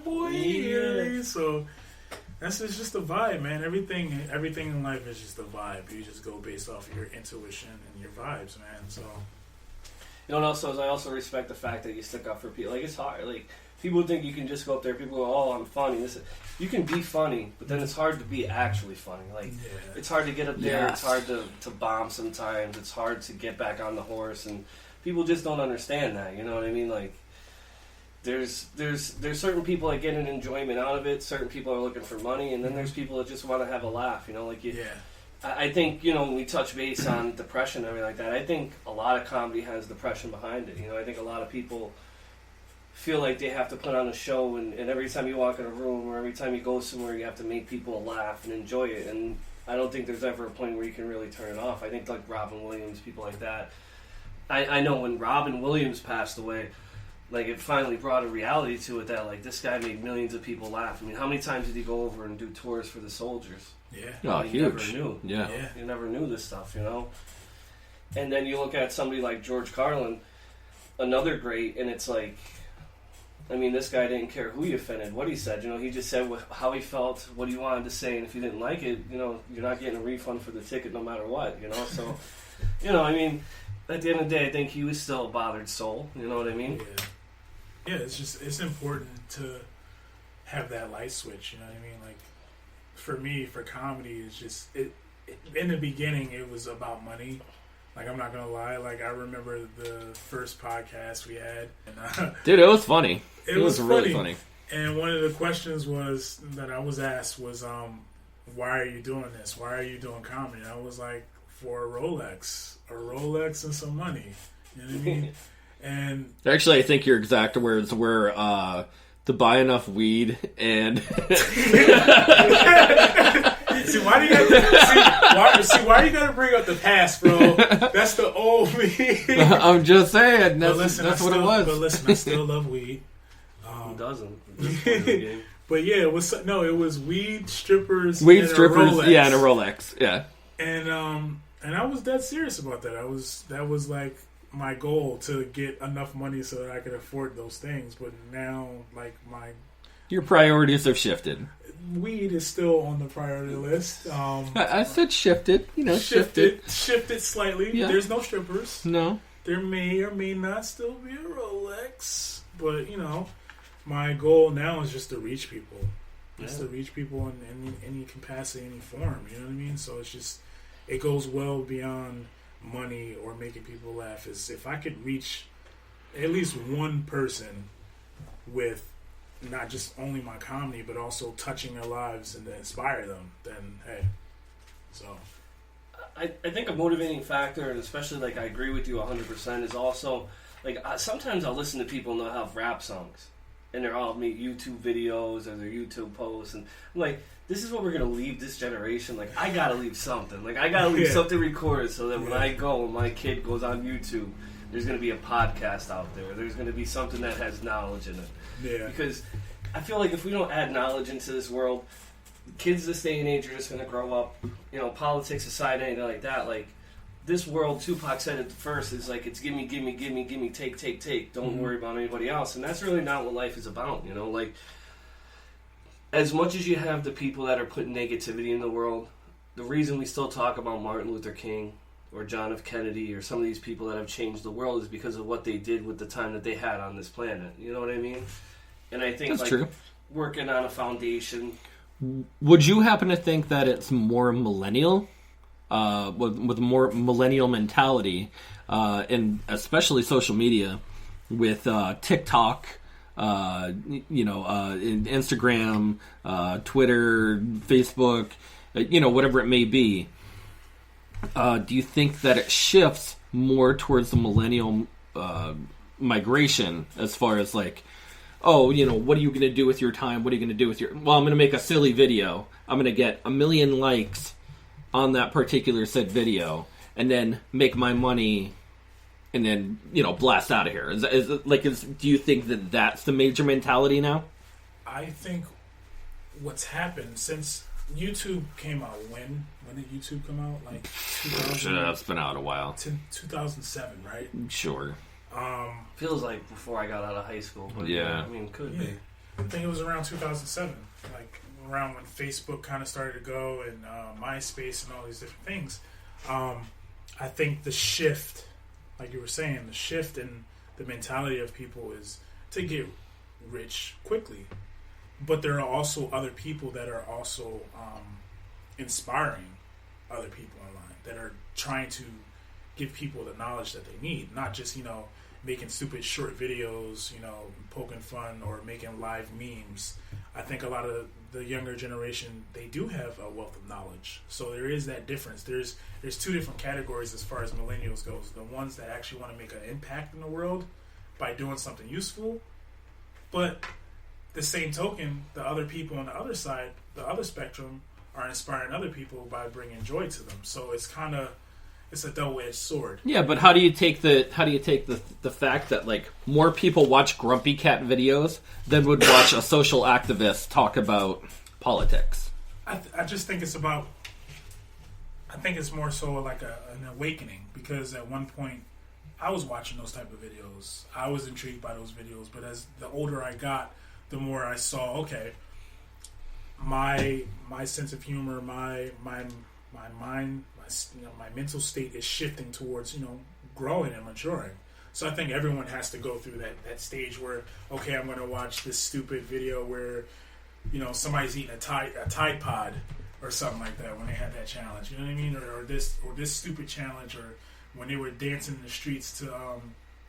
boy. Yeah. So it's just a vibe, man. Everything in life is just a vibe. You just go based off of your intuition and your vibes, man. So, and also, I also respect the fact that you stick up for people. Like, it's hard. Like, people think you can just go up there. People go, "Oh, I'm funny." You can be funny, but then it's hard to be actually funny. Like, it's hard to get up there. Yes. It's hard to bomb sometimes. It's hard to get back on the horse, and people just don't understand that. You know what I mean? Like, there's certain people that get an enjoyment out of it. Certain people are looking for money, and then there's people that just want to have a laugh. You know, like I think, you know, when we touch base on depression and everything like that, I think a lot of comedy has depression behind it. You know, I think a lot of people feel like they have to put on a show, and every time you walk in a room or every time you go somewhere, you have to make people laugh and enjoy it. And I don't think there's ever a point where you can really turn it off. I think like Robin Williams, people like that. I know when Robin Williams passed away, like, it finally brought a reality to it that, like, this guy made millions of people laugh. I mean, how many times did he go over and do tours for the soldiers? Yeah. Oh, huge. You never knew. Yeah. You never knew this stuff, you know? And then you look at somebody like George Carlin, another great, and it's like, I mean, this guy didn't care who he offended, what he said. You know, he just said how he felt, what he wanted to say, and if you didn't like it, you know, you're not getting a refund for the ticket no matter what, you know? So, you know, I mean, at the end of the day, I think he was still a bothered soul, you know what I mean? Yeah, it's important to have that light switch, you know what I mean? Like, for me, for comedy, it's just, in the beginning, it was about money. Like, I'm not going to lie. Like, I remember the first podcast we had. And, dude, it was funny. It was really funny. And one of the questions that I was asked was, why are you doing this? Why are you doing comedy? And I was like, for a Rolex and some money. You know what I mean? And actually, I think your exact words were to buy enough weed and. See, why do you gotta bring up the past, bro? That's the old me. I'm just saying. That's what it was. But listen, I still love weed. Who doesn't? But yeah, it was weed, strippers, and a Rolex. Yeah, and a Rolex, yeah. And I was dead serious about that. That was like my goal, to get enough money so that I could afford those things. But now, like, your priorities have shifted. Weed is still on the priority list. I said shifted. You know, shifted slightly. Yeah. There's no strippers. No. There may or may not still be a Rolex, but, you know, my goal now is just to reach people. Just to reach people in any capacity, any form. You know what I mean? So it's just, it goes well beyond money or making people laugh. Is if I could reach at least one person with not just only my comedy, but also touching their lives and to inspire them, then hey. So I think a motivating factor, and especially, like, I agree with you 100%, is also, like, sometimes I'll listen to people and they'll have rap songs and they're all make YouTube videos or their YouTube posts, and I'm like, this is what we're gonna leave this generation. Like, I gotta leave something. Like, I gotta leave something recorded so that when I go and my kid goes on YouTube, there's gonna be a podcast out there. There's gonna be something that has knowledge in it. Yeah. Because I feel like if we don't add knowledge into this world, kids this day and age are just gonna grow up, you know, politics aside, anything like that. Like, this world, Tupac said it first, is like, it's gimme, gimme, gimme, gimme, take. Don't worry about anybody else. And that's really not what life is about, you know? Like, as much as you have the people that are putting negativity in the world, the reason we still talk about Martin Luther King or John F. Kennedy or some of these people that have changed the world is because of what they did with the time that they had on this planet. You know what I mean? And I think, that's true. Working on a foundation. Would you happen to think that it's more millennial, with more millennial mentality, and especially social media, with TikTok, Instagram, Twitter, Facebook, whatever it may be? Do you think that it shifts more towards the millennial migration as far as, like, what are you going to do with your time? What are you going to do with your... Well, I'm going to make a silly video. I'm going to get 1 million likes on that particular said video and then make my money and then, blast out of here. Do you think that that's the major mentality now? I think what's happened since YouTube came out, when did YouTube come out? Like 2000? It's been out a while. 2007, right? Sure. Feels like before I got out of high school, but yeah. I mean, could be. I think it was around 2007, like around when Facebook kind of started to go and MySpace and all these different things. I think the shift, like you were saying, the shift in the mentality of people is to get rich quickly. But there are also other people that are also inspiring other people online, that are trying to give people the knowledge that they need, not just, making stupid short videos, poking fun or making live memes. I think a lot of the younger generation, they do have a wealth of knowledge. So there is that difference. There's two different categories as far as millennials goes. The ones that actually want to make an impact in the world by doing something useful. But the same token, the other people on the other side, the other spectrum, are inspiring other people by bringing joy to them. So it's a double-edged sword. Yeah, but how do you take the fact that like more people watch Grumpy Cat videos than would watch a social activist talk about politics? I just think it's about. I think it's more so like an awakening, because at one point I was watching those type of videos. I was intrigued by those videos, but as the older I got, the more I saw, okay, my sense of humor, my mind, my mental state is shifting towards, growing and maturing. So I think everyone has to go through that stage where, okay, I'm going to watch this stupid video where, somebody's eating a Tide Pod or something like that when they had that challenge. You know what I mean? Or this stupid challenge, or when they were dancing in the streets to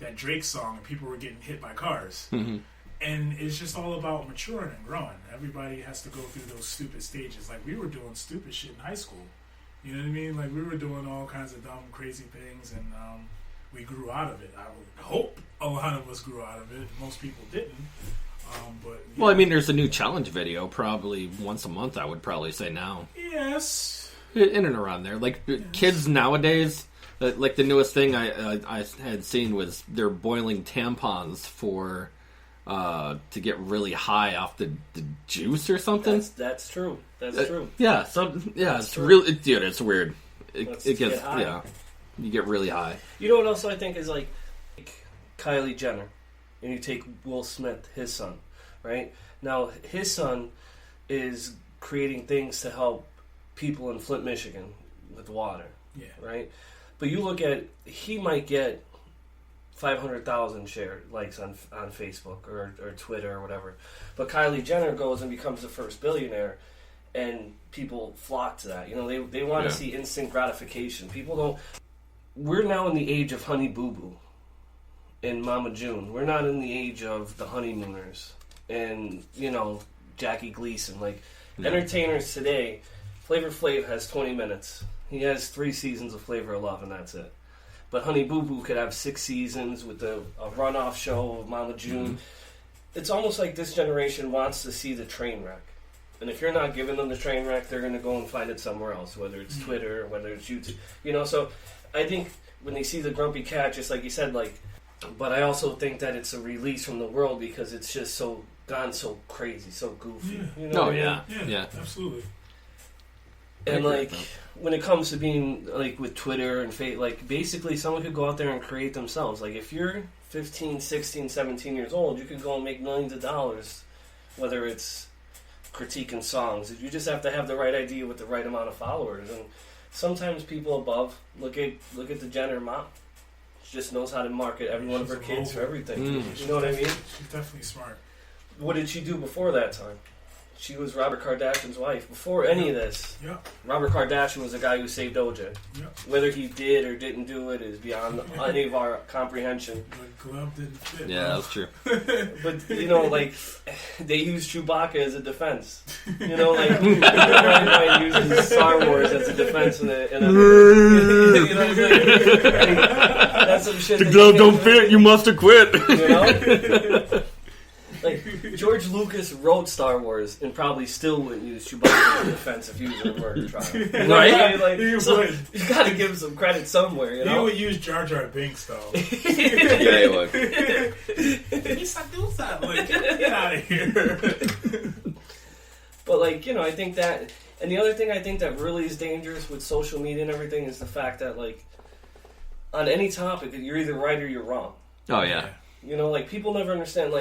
that Drake song and people were getting hit by cars. Mm-hmm. And it's just all about maturing and growing. Everybody has to go through those stupid stages. Like, we were doing stupid shit in high school. You know what I mean? Like, we were doing all kinds of dumb, crazy things, and we grew out of it. I would hope a lot of us grew out of it. Most people didn't. But yeah. Well, I mean, there's a new challenge video probably once a month, I would probably say now. Yes. In and around there. Like, yes. Kids nowadays, like the newest thing I had seen was they're boiling tampons for... to get really high off the juice or something. That's true. That's true. Yeah, it's true. really, dude, it's weird. It gets high. Yeah, you get really high. You know what else I think is like Kylie Jenner, and you take Will Smith, his son, right? Now his son is creating things to help people in Flint, Michigan, with water. Yeah. Right. But you look at, he might get 500,000 likes on Facebook or Twitter or whatever. But Kylie Jenner goes and becomes the first billionaire, and people flock to that. They want to see instant gratification. People don't... We're now in the age of Honey Boo Boo and Mama June. We're not in the age of the Honeymooners and, Jackie Gleason. Entertainers today, Flavor Flav has 20 minutes. He has 3 seasons of Flavor of Love, and that's it. But Honey Boo Boo could have 6 seasons with a runoff show of Mama June. Mm-hmm. It's almost like this generation wants to see the train wreck. And if you're not giving them the train wreck, they're going to go and find it somewhere else, whether it's Twitter, whether it's YouTube. So I think when they see the Grumpy Cat, just like you said, but I also think that it's a release from the world because it's just gone so crazy, so goofy. Yeah. Yeah, absolutely. And when it comes to being with Twitter and basically someone could go out there and create themselves. If you're 15, 16, 17 years old, you can go and make millions of dollars, whether it's critiquing songs. You just have to have the right idea with the right amount of followers. And sometimes people above look at the Jenner mom. She just knows how to market every one of her kids for everything. You know what I mean? She's definitely smart. What did she do before that time? She was Robert Kardashian's wife. Before any of this, Robert Kardashian was the guy who saved OJ. Whether he did or didn't do it is beyond any of our comprehension. The glove didn't fit. Yeah, that's true. But, they used Chewbacca as a defense. Everybody uses Star Wars as a defense in a that's some shit. The glove don't fit, you must have quit. George Lucas wrote Star Wars and probably still wouldn't use Chewbacca as a defense if he was in a murder trial. Right? You gotta give him some credit somewhere, He would use Jar Jar Binks, though. Yeah, he would. Get out of here. But, I think that... And the other thing I think that really is dangerous with social media and everything is the fact that, on any topic, you're either right or you're wrong. Oh, yeah. People never understand,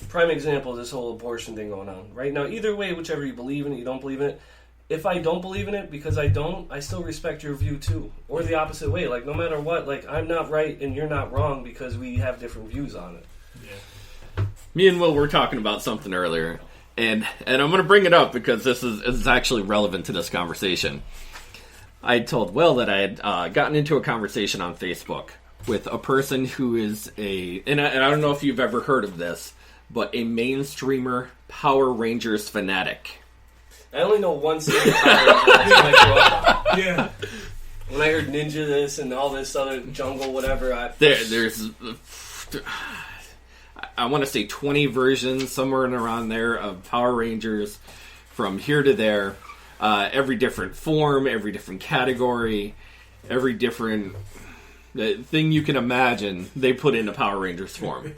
prime example of this whole abortion thing going on right now. Either way, whichever you believe in it, you don't believe in it. If I don't believe in it, because I don't, I still respect your view too. Or the opposite way. Like, no matter what, like, I'm not right and you're not wrong because we have different views on it. Yeah. Me and Will were talking about something earlier, and I'm going to bring it up because this is actually relevant to this conversation. I told Will that I had gotten into a conversation on Facebook with a person who is and I don't know if you've ever heard of this, but a mainstreamer Power Rangers fanatic. I only know one scene of Power Rangers when I grew up on. Yeah. When I heard Ninja this and all this other jungle, whatever, there's I want to say 20 versions, somewhere in around there, of Power Rangers from here to there. Every different form, every different category, every different thing you can imagine, they put into Power Rangers form.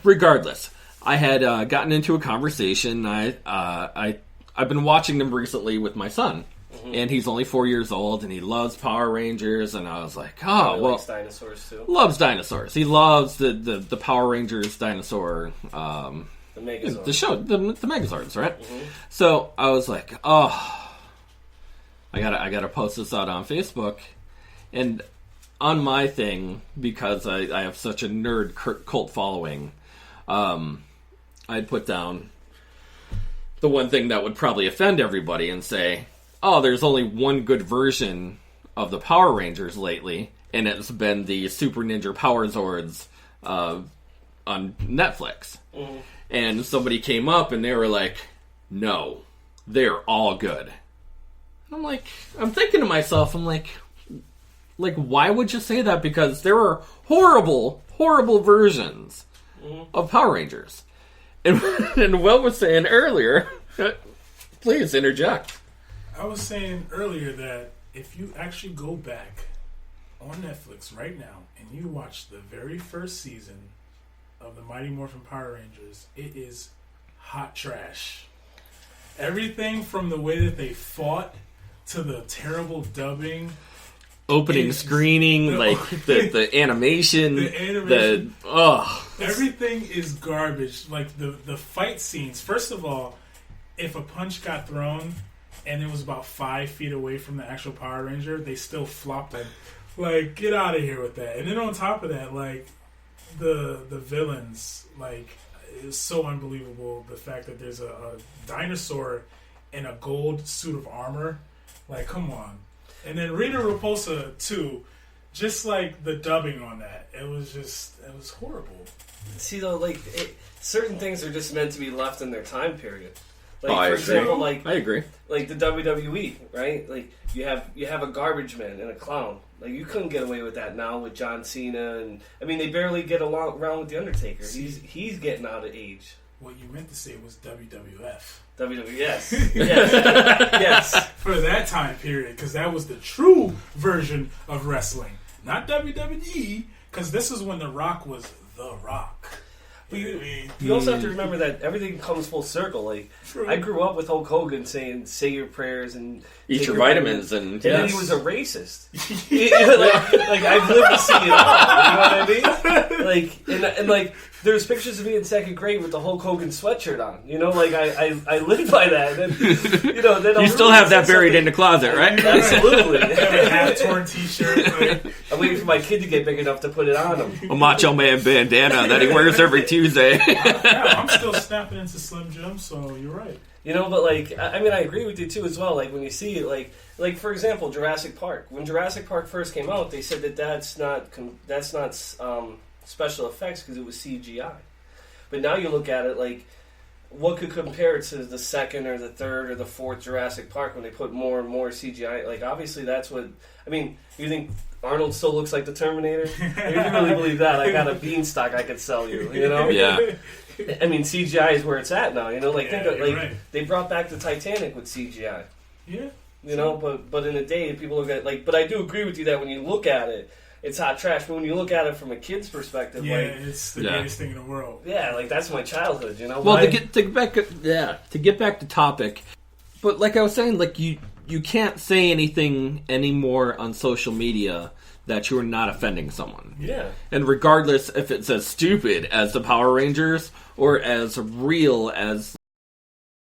Regardless, I had gotten into a conversation. I've been watching them recently with my son, and he's only 4 years old, and he loves Power Rangers. And I was like, oh, well, likes dinosaurs too. Loves dinosaurs. He loves the Power Rangers dinosaur. The Megazords. The show, the Megazords, right? Mm-hmm. So I was like, oh, I gotta post this out on Facebook, and on my thing, because I have such a nerd cult following, I'd put down the one thing that would probably offend everybody and say, oh, there's only one good version of the Power Rangers lately, and it's been the Super Ninja Power Zords on Netflix. Mm-hmm. And somebody came up and they were like, no, they're all good. And I'm thinking to myself, I'm like, why would you say that? Because there are horrible, horrible versions of Power Rangers. And Will was saying earlier, please interject. I was saying earlier that if you actually go back on Netflix right now and you watch the very first season of the Mighty Morphin Power Rangers, it is hot trash. Everything from the way that they fought to the terrible dubbing, opening screening, the animation, everything is garbage. Like the fight scenes. First of all, if a punch got thrown and it was about 5 feet away from the actual Power Ranger, they still flopped it. Like, get out of here with that. And then on top of that, like, the villains, like, it's so unbelievable. The fact that there's a dinosaur in a gold suit of armor. Like, come on. And then Rita Repulsa, too. Just, like, the dubbing on that. It was horrible. See, though, like, certain things are just meant to be left in their time period. Like, for example, I agree. Like the WWE, right? Like, you have a garbage man and a clown. Like, you couldn't get away with that now with John Cena, and I mean, they barely get around with the Undertaker. He's getting out of age. What you meant to say was WWF. WWE, yes. Yes. For that time period, because that was the true version of wrestling, not WWE. Because this is when The Rock was The Rock. But you also have to remember that everything comes full circle. Like, true. I grew up with Hulk Hogan saying, say your prayers and eat your vitamins. And then he was a racist. like, I've lived to see it all. You know what I mean? Like, and like, there's pictures of me in second grade with the Hulk Hogan sweatshirt on. You know, like, I live by that. And then, you know, then you still have that buried in the closet, right? Absolutely. A half-torn t-shirt. Like. I'm waiting for my kid to get big enough to put it on him. A Macho Man bandana that he wears every Tuesday. I'm still snapping into Slim Jim, so you're right. You know, but like, I mean, I agree with you too as well. Like, when you see it, like for example, Jurassic Park. When Jurassic Park first came out, they said that's not special effects because it was CGI. But now you look at it, like, what could compare to the second or the third or the fourth Jurassic Park when they put more and more CGI? Like, obviously, that's what. I mean, you think Arnold still looks like the Terminator? If you really believe that, I got a beanstalk I could sell you. You know? Yeah. I mean, CGI is where it's at now. You know, like, yeah, think of, like, right. They brought back the Titanic with CGI. Yeah. You know, but in a day, people look at, like, but I do agree with you that when you look at it, it's hot trash. But when you look at it from a kid's perspective, yeah, like, it's the greatest thing in the world. Yeah, like, that's my childhood. You know. Well, to get back to topic, but like I was saying, like you can't say anything anymore on social media that you're not offending someone. Yeah. And regardless if it's as stupid as the Power Rangers or as real as